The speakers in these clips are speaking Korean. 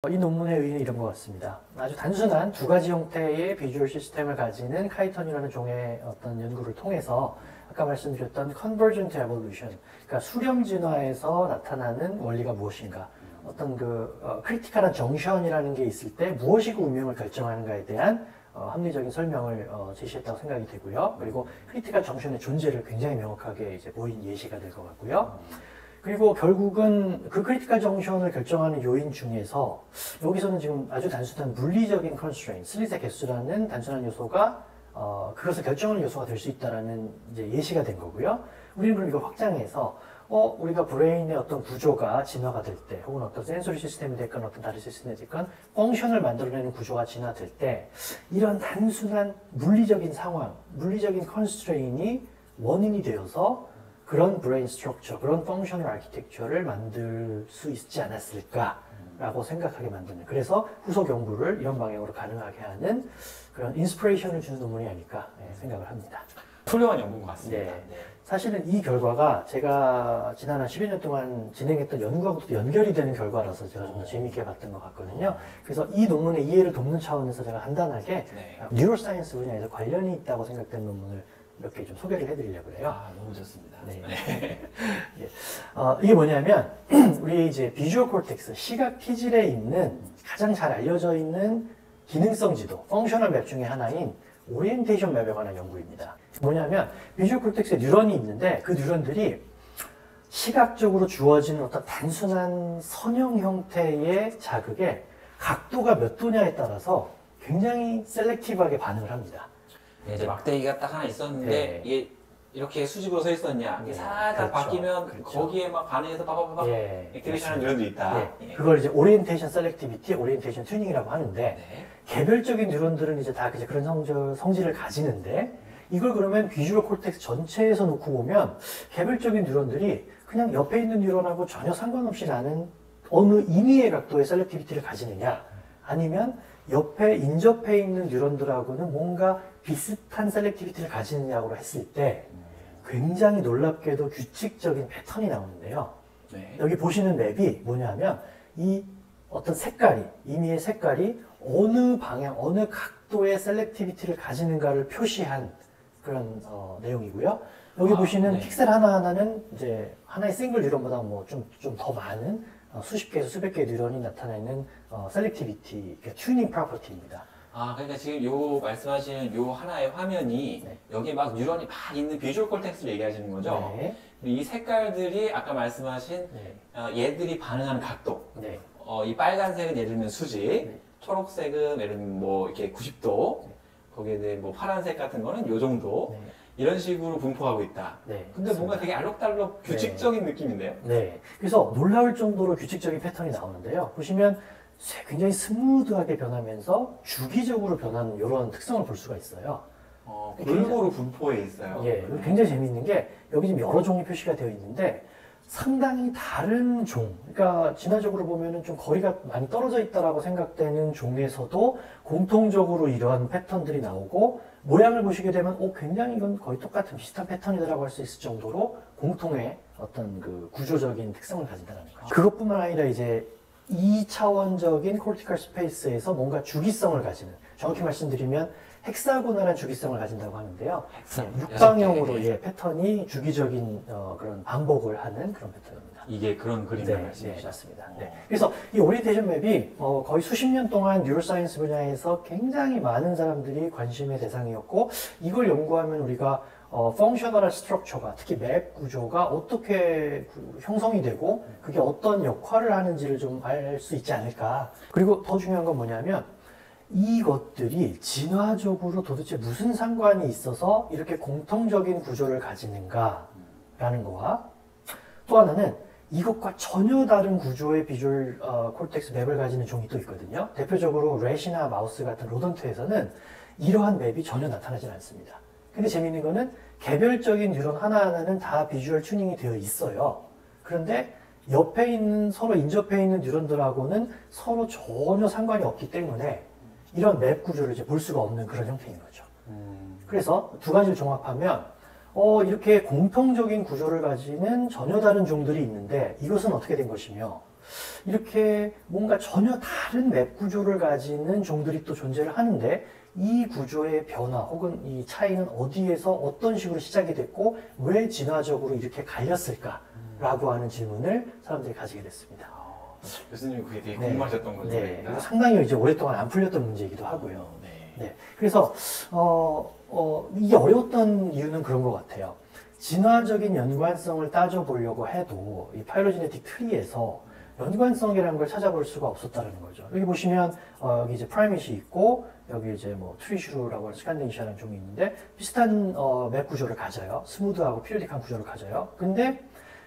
이 논문의 의의는 이런 것 같습니다. 아주 단순한 두 가지 형태의 비주얼 시스템을 가지는 카이턴이라는 종의 어떤 연구를 통해서 아까 말씀드렸던 Convergent Evolution, 그러니까 수렴 진화에서 나타나는 원리가 무엇인가, 어떤 크리티컬한 정션이라는 게 있을 때 무엇이 그 운명을 결정하는가에 대한 합리적인 설명을 제시했다고 생각이 되고요. 그리고 크리티컬 정션의 존재를 굉장히 명확하게 이제 보인 예시가 될 것 같고요. 그리고 결국은 그 크리티컬 정션을 결정하는 요인 중에서 여기서는 지금 아주 단순한 물리적인 constraint, 슬릿의 개수라는 단순한 요소가 그것을 결정하는 요소가 될 수 있다라는 이제 예시가 된 거고요. 우리는 그럼 이걸 확장해서 우리가 브레인의 어떤 구조가 진화가 될 때, 혹은 어떤 센소리 시스템이 됐건 어떤 다른 시스템이 됐건 펑션을 만들어내는 구조가 진화될 때 이런 단순한 물리적인 상황, 물리적인 constraint이 원인이 되어서 그런 브레인 스트럭처, 그런 펑셔널 아키텍처를 만들 수 있지 않았을까라고 생각하게 만드는, 그래서 후속 연구를 이런 방향으로 가능하게 하는 그런 인스피레이션을 주는 논문이 아닐까 생각을 합니다. 훌륭한 연구인 것 같습니다. 네. 사실은 이 결과가 제가 지난 한 10여 년 동안 진행했던 연구하고도 연결이 되는 결과라서 제가 좀 더 재미있게 봤던 것 같거든요. 그래서 이 논문의 이해를 돕는 차원에서 제가 간단하게 뉴로사이언스 분야에서 관련이 있다고 생각되는 논문을 몇 개 좀 소개를 해드리려고 해요. 너무 좋습니다. 네. 예. 이게 뭐냐면, 우리 이제 비주얼 콜텍스, 시각 티질에 있는 가장 잘 알려져 있는 기능성 지도, 펑셔널 맵 중에 하나인 오리엔테이션 맵에 관한 연구입니다. 뭐냐면, 비주얼 콜텍스에 뉴런이 있는데, 그 뉴런들이 시각적으로 주어지는 어떤 단순한 선형 형태의 자극에 각도가 몇 도냐에 따라서 굉장히 셀렉티브하게 반응을 합니다. 이제 막대기가 딱 하나 있었는데 네. 이게 이렇게 수직으로 서 있었냐, 이게 살짝 그렇죠. 바뀌면 그렇죠. 거기에 막 반응해서 빠바바박 액티베이션하는 뉴런도 있다. 그걸 이제 오리엔테이션 셀렉티비티, 오리엔테이션 튜닝이라고 하는데, 개별적인 뉴런들은 이제 다 그런 성질을 가지는데, 이걸 그러면 비주얼 콜텍스 전체에서 놓고 보면 개별적인 뉴런들이 그냥 옆에 있는 뉴런하고 전혀 상관없이 나는 어느 임의의 각도의 셀렉티비티를 가지느냐, 아니면 옆에 인접해 있는 뉴런들하고는 뭔가 비슷한 셀렉티비티를 가지느냐고 했을 때 굉장히 놀랍게도 규칙적인 패턴이 나오는데요. 여기 보시는 맵이 뭐냐면 이 어떤 색깔이, 임의의 색깔이 어느 방향, 어느 각도의 셀렉티비티를 가지는가를 표시한 그런 내용이고요. 여기 보시는 픽셀 하나하나는 이제 하나의 싱글 뉴런보다 뭐 좀 더 많은 수십 개에서 수백 개의 뉴런이 나타내는 셀렉티비티, 그러니까 튜닝 프로퍼티입니다. 그러니까 지금 요 말씀하시는 요 하나의 화면이 여기 막 뉴런이 막 있는 비주얼 콜텍스를 얘기하시는 거죠? 이 색깔들이 아까 말씀하신 얘들이 반응하는 각도. 이 빨간색은 예를 들면 수직, 초록색은 예를 들면 뭐 이렇게 90도, 거기에 대해 뭐 파란색 같은 거는 요 정도. 이런 식으로 분포하고 있다. 근데 뭔가 되게 알록달록 규칙적인 느낌인데요? 그래서 놀라울 정도로 규칙적인 패턴이 나오는데요. 보시면 굉장히 스무드하게 변하면서 주기적으로 변하는 이런 특성을 볼 수가 있어요. 골고루 분포해 있어요. 굉장히 재미있는 게 여기 지금 여러 종이 표시가 되어 있는데 상당히 다른 종, 그러니까 진화적으로 보면은 좀 거리가 많이 떨어져 있다라고 생각되는 종에서도 공통적으로 이러한 패턴들이 나오고, 모양을 보시게 되면 굉장히 이건 거의 똑같은 비슷한 패턴이라고 할 수 있을 정도로 공통의 어떤 그 구조적인 특성을 가진다는 거죠. 그것뿐만 아니라 이제 2차원적인 코르티컬 스페이스에서 뭔가 주기성을 가지는, 정확히 말씀드리면 헥사고널한 주기성을 가진다고 하는데요. 육방형으로 패턴이 주기적인 그런 반복을 하는 그런 패턴입니다. 이게 그런 그림을 말씀이시죠? 맞습니다. 그래서 이 오리엔테이션 맵이 거의 수십 년 동안 뉴로사이언스 분야에서 굉장히 많은 사람들이 관심의 대상이었고, 이걸 연구하면 우리가 펑셔널한 스트럭처가, 특히 맵 구조가 어떻게 형성이 되고 그게 어떤 역할을 하는지를 좀 알 수 있지 않을까. 그리고 더 중요한 건 뭐냐면 이것들이 진화적으로 도대체 무슨 상관이 있어서 이렇게 공통적인 구조를 가지는가라는 거와, 또 하나는 이것과 전혀 다른 구조의 비주얼 콜텍스 맵을 가지는 종이 또 있거든요. 대표적으로 렛이나 마우스 같은 로던트에서는 이러한 맵이 전혀 나타나지 않습니다. 근데 재미있는 거는 개별적인 뉴런 하나하나는 다 비주얼 튜닝이 되어 있어요. 그런데 옆에 있는, 서로 인접해 있는 뉴런들하고는 서로 전혀 상관이 없기 때문에 이런 맵 구조를 이제 볼 수가 없는 그런 형태인 거죠. 그래서 두 가지를 종합하면 이렇게 공통적인 구조를 가지는 전혀 다른 종들이 있는데 이것은 어떻게 된 것이며, 이렇게 뭔가 전혀 다른 맵 구조를 가지는 종들이 또 존재를 하는데 이 구조의 변화 혹은 이 차이는 어디에서 어떤 식으로 시작이 됐고 왜 진화적으로 이렇게 갈렸을까라고 하는 질문을 사람들이 가지게 됐습니다. 교수님이 그게 되게 궁금하셨던 거죠. 네. 그리고 상당히 이제 오랫동안 안 풀렸던 문제이기도 하고요. 네. 그래서 이게 어려웠던 이유는 그런 것 같아요. 진화적인 연관성을 따져보려고 해도 이 파일로제네틱 트리에서 연관성이라는 걸 찾아볼 수가 없었다는 거죠. 여기 보시면 여기 이제 프라이밋이 있고 여기 이제 뭐 트리슈루라고 하는 스칸데니시아라는 종이 있는데 비슷한 맵 구조를 가져요. 스무드하고 피리딕한 구조를 가져요. 근데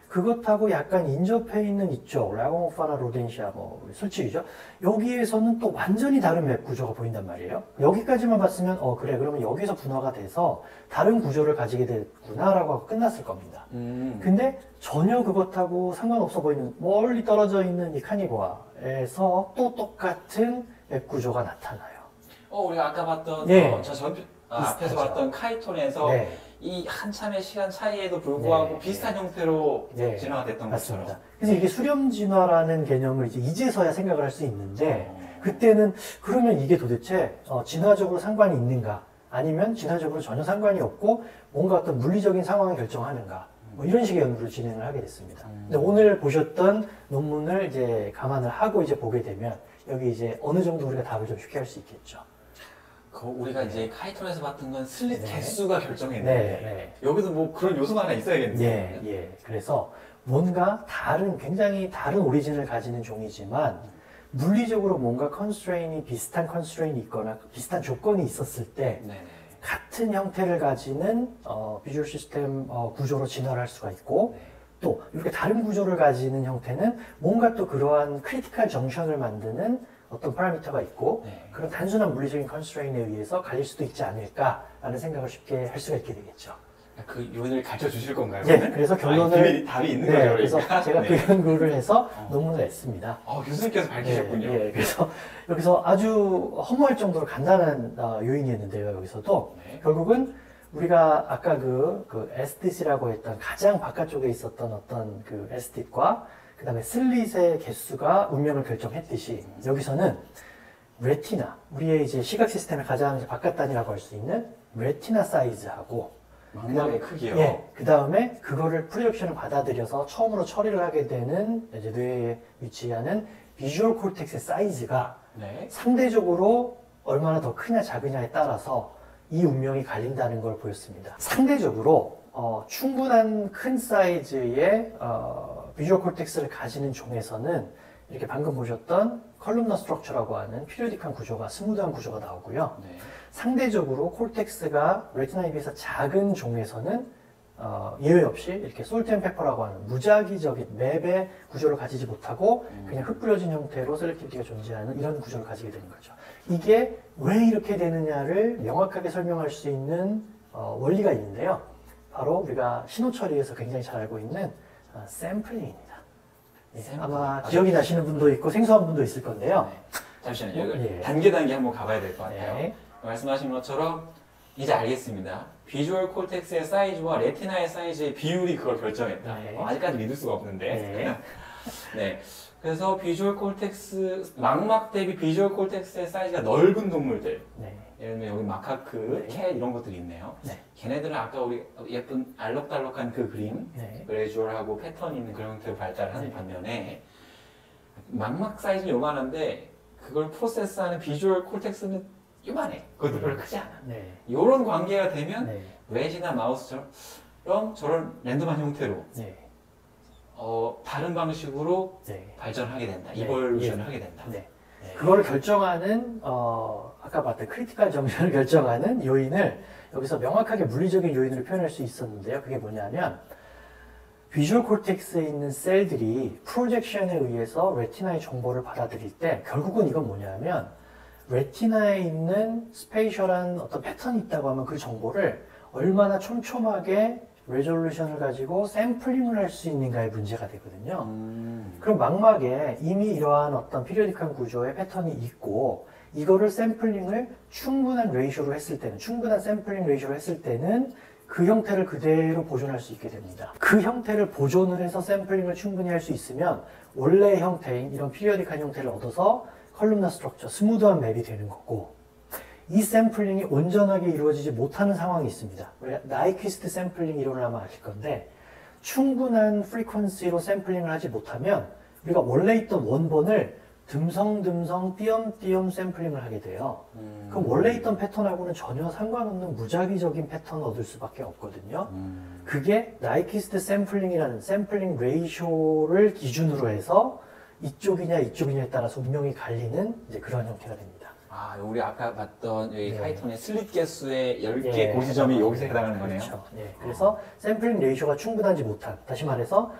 그것하고 약간 인접해 있는 이쪽 라고모파나 로덴시아 뭐 술치기죠. 여기에서는 또 완전히 다른 맵 구조가 보인단 말이에요. 여기까지만 봤으면 그래 그러면 여기서 분화가 돼서 다른 구조를 가지게 됐구나라고 하고 끝났을 겁니다. 근데 전혀 그것하고 상관없어 보이는 멀리 떨어져 있는 이 카니고아에서 또 똑같은 맵 구조가 나타나요. 우리가 아까 봤던 앞에서 봤던 카이톤에서 이 한참의 시간 차이에도 불구하고 비슷한 형태로 진화가 됐던 맞습니다. 것처럼. 그래서 이게 수렴 진화라는 개념을 이제서야 생각을 할 수 있는데 그때는 그러면 이게 도대체 진화적으로 상관이 있는가 아니면 진화적으로 전혀 상관이 없고 뭔가 어떤 물리적인 상황을 결정하는가 뭐 이런 식의 연구를 진행을 하게 됐습니다. 근데 오늘 보셨던 논문을 이제 감안을 하고 이제 보게 되면 여기 이제 어느 정도 우리가 답을 좀 쉽게 할 수 있겠죠. 우리가 이제 카이톤에서 봤던 건 슬릿 개수가 결정했는데 여기도 뭐 그런 요소가 하나 있어야겠네요. 그래서 뭔가 굉장히 다른 오리진을 가지는 종이지만 물리적으로 뭔가 비슷한 컨스트레인이 있거나 비슷한 조건이 있었을 때 같은 형태를 가지는 비주얼 시스템 구조로 진화를 할 수가 있고 또 이렇게 다른 구조를 가지는 형태는 뭔가 또 그러한 크리티컬 정션을 만드는 어떤 파라미터가 있고 그런 단순한 물리적인 컨스트레인에 의해서 갈릴 수도 있지 않을까라는 생각을 쉽게 할 수가 있게 되겠죠. 그 요인을 가르쳐 주실 건가요? 그래서 결론을 답이 있는 거죠. 그래서 제가 그 연구를 해서 논문을 냈습니다. 교수님께서 밝히셨군요. 그래서 여기서 아주 허무할 정도로 간단한 요인이었는데요. 여기서도 결국은 우리가 아까 그 에스딧이라고 했던 가장 바깥쪽에 있었던 어떤 그 에스딧과 그 다음에 슬릿의 개수가 운명을 결정했듯이 여기서는 레티나, 우리의 이제 시각 시스템의 가장 바깥 단위라고 할 수 있는 레티나 사이즈하고 망막의 크기요. 그 다음에 그거를 프로젝션을 받아들여서 처음으로 처리를 하게 되는 이제 뇌에 위치하는 비주얼 콜텍스의 사이즈가 상대적으로 얼마나 더 크냐 작으냐에 따라서 이 운명이 갈린다는 걸 보였습니다. 상대적으로 충분한 큰 사이즈의 비주얼 콜텍스를 가지는 종에서는 이렇게 방금 보셨던 컬럼너 스트럭처라고 하는 피리오딕한 구조가 스무드한 구조가 나오고요. 상대적으로 콜텍스가 레티나에 비해서 작은 종에서는 예외 없이 이렇게 솔트앤페퍼라고 하는 무작위적인 맵의 구조를 가지지 못하고 그냥 흩뿌려진 형태로 셀렉티비티가 존재하는 이런 구조를 가지게 되는 거죠. 이게 왜 이렇게 되느냐를 명확하게 설명할 수 있는 원리가 있는데요. 바로 우리가 신호 처리에서 굉장히 잘 알고 있는 샘플링입니다. 아마 기억이 나시는 분도 있고 생소한 분도 있을 건데요. 잠시만요. 단계 한번 가봐야 될 것 같아요. 말씀하신 것처럼 이제 알겠습니다. 비주얼 콜텍스의 사이즈와 레티나의 사이즈의 비율이 그걸 결정했다. 아직까지 믿을 수가 없는데. 그래서 비주얼 콜텍스, 망막 대비 비주얼 콜텍스의 사이즈가 넓은 동물들. 예를 들면 여기 마카크, 캣 이런 것들이 있네요. 걔네들은 아까 우리 예쁜 알록달록한 그 그림, 그레주얼하고 패턴이 있는 그런 형태로 발달을 하는 반면에 망막 사이즈는 요만한데 그걸 프로세스하는 비주얼 콜텍스는 요만해. 그것도 별로 크지 않아. 이런 관계가 되면 웻이나 마우스처럼 저런 랜덤한 형태로 다른 방식으로 발전하게 된다. 이볼루션을 하게 된다. 그걸 결정하는 아까 봤던 크리티컬 정션을 결정하는 요인을 여기서 명확하게 물리적인 요인으로 표현할 수 있었는데요. 그게 뭐냐면 비주얼 콜텍스에 있는 셀들이 프로젝션에 의해서 레티나의 정보를 받아들일 때 결국은 이건 뭐냐면 레티나에 있는 스페이셜한 어떤 패턴이 있다고 하면 그 정보를 얼마나 촘촘하게 레졸루션을 가지고 샘플링을 할 수 있는가의 문제가 되거든요. 그럼 망막에 이미 이러한 어떤 피리오딕한 구조의 패턴이 있고 이거를 샘플링을 충분한 샘플링 레이쇼로 했을 때는 그 형태를 그대로 보존할 수 있게 됩니다. 그 형태를 보존을 해서 샘플링을 충분히 할 수 있으면 원래의 형태인 이런 피리어딕한 형태를 얻어서 컬럼나 스트럭처, 스무드한 맵이 되는 거고, 이 샘플링이 온전하게 이루어지지 못하는 상황이 있습니다. 우리가 나이퀴스트 샘플링 이론을 아마 아실 건데, 충분한 프리퀀시로 샘플링을 하지 못하면 우리가 원래 있던 원본을 듬성듬성 띄엄띄엄 샘플링을 하게 돼요. 그럼 원래 있던 패턴하고는 전혀 상관없는 무작위적인 패턴을 얻을 수밖에 없거든요. 그게 나이키스트 샘플링이라는 샘플링 레이쇼를 기준으로 해서 이쪽이냐 이쪽이냐에 따라서 운명이 갈리는 이제 그런 형태가 됩니다. 아, 우리 아까 봤던 여기 네. 카이톤의 슬릿 개수의 10개 예, 고지점이 여기서 해당하는 거네요. 그렇죠. 예, 그래서 샘플링 레이쇼가 충분하지 못한, 다시 말해서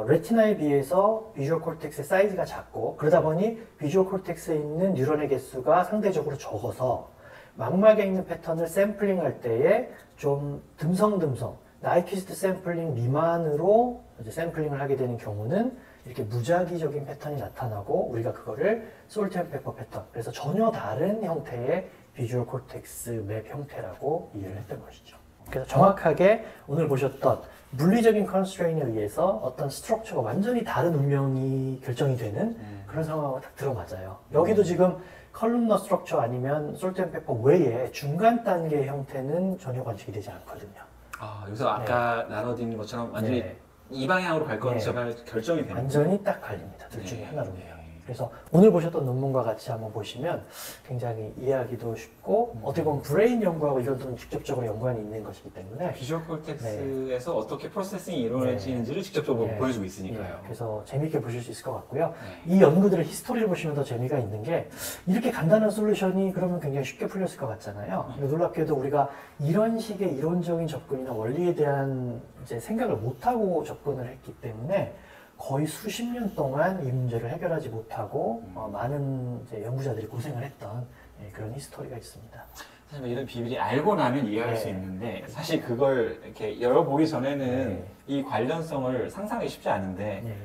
레티나에 비해서 비주얼 콜텍스의 사이즈가 작고, 그러다 보니 비주얼 콜텍스에 있는 뉴런의 개수가 상대적으로 적어서 망막에 있는 패턴을 샘플링할 때에 좀 듬성듬성 나이키스트 샘플링 미만으로 이제 샘플링을 하게 되는 경우는 이렇게 무작위적인 패턴이 나타나고, 우리가 그거를 솔트 앤 페퍼 패턴, 그래서 전혀 다른 형태의 비주얼 콜텍스 맵 형태라고 이해를 했던 것이죠. 그래서 정확하게 오늘 보셨던 물리적인 컨스트레인에 의해서 어떤 스트럭처가 완전히 다른 운명이 결정이 되는 그런 상황하고 딱 들어맞아요. 여기도 지금 컬럼너 스트럭처 아니면 솔트 앤 페퍼 외에 중간 단계의 형태는 전혀 관측이 되지 않거든요. 아, 여기서 아까 나눠드린 것처럼 완전히 네. 이 방향으로 갈 건지가 결정이 되는 완전히 딱 갈립니다. 둘 중에 네. 하나로요. 그래서 오늘 보셨던 논문과 같이 한번 보시면 굉장히 이해하기도 쉽고, 어떻게 보면 브레인 연구하고 이런 직접적으로 연관이 있는 것이기 때문에 비주얼 콜텍스에서 어떻게 프로세싱이 이루어지는지를 직접적으로 네. 보여주고 있으니까요. 예, 그래서 재미있게 보실 수 있을 것 같고요. 네. 이 연구들의 히스토리를 보시면 더 재미가 있는 게, 이렇게 간단한 솔루션이 그러면 굉장히 쉽게 풀렸을 것 같잖아요. 근데 놀랍게도 우리가 이런 식의 이론적인 접근이나 원리에 대한 이제 생각을 못하고 접근을 했기 때문에 거의 수십 년 동안 이 문제를 해결하지 못하고 많은 이제 연구자들이 고생을 했던 그런 히스토리가 있습니다. 사실 뭐 이런 비밀이 알고 나면 이해할 네. 수 있는데, 사실 그걸 이렇게 열어보기 전에는 네. 이 관련성을 상상하기 쉽지 않은데 예.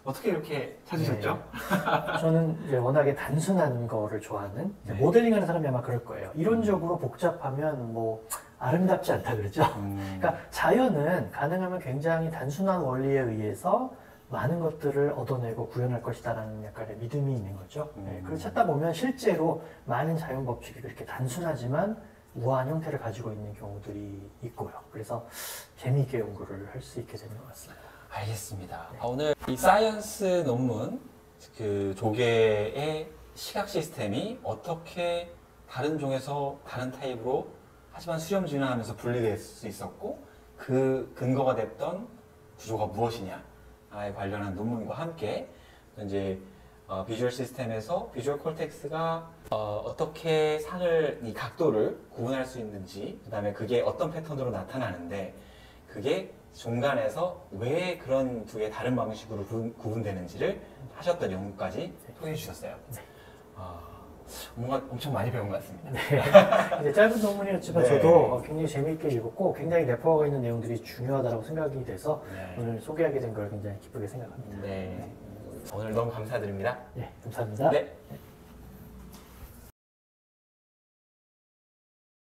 어떻게 이렇게 찾으셨죠? 저는 이제 워낙에 단순한 거를 좋아하는, 네. 모델링하는 사람이 아마 그럴 거예요. 이론적으로 복잡하면 뭐 아름답지 않다 그러죠. 그러니까 자연은 가능하면 굉장히 단순한 원리에 의해서 많은 것들을 얻어내고 구현할 것이다라는 약간의 믿음이 있는 거죠. 그걸 찾다 보면 실제로 많은 자연 법칙이 그렇게 단순하지만 우아한 형태를 가지고 있는 경우들이 있고요. 그래서 재미있게 연구를 할 수 있게 되는 것 같습니다. 알겠습니다. 오늘 이 사이언스 논문, 그 조개의 시각 시스템이 어떻게 다른 종에서 다른 타입으로 하지만 수렴 진화하면서 분리될 수 있었고, 그 근거가 됐던 구조가 무엇이냐에 관련한 논문과 함께 이제 비주얼 시스템에서 비주얼 콜텍스가 어떻게 상을, 이 각도를 구분할 수 있는지, 그 다음에 그게 어떤 패턴으로 나타나는데 그게 중간에서 왜 그런 두 개의 다른 방식으로 구분되는지를 하셨던 연구까지 소개해 주셨어요. 뭔가 엄청 많이 배운 것 같습니다. 네. 이제 짧은 논문이었지만 네. 저도 굉장히 재미있게 읽었고, 굉장히 내포하고 있는 내용들이 중요하다고 생각이 돼서 네. 오늘 소개하게 된 걸 굉장히 기쁘게 생각합니다. 네. 오늘 너무 감사드립니다. 네, 감사합니다. 네.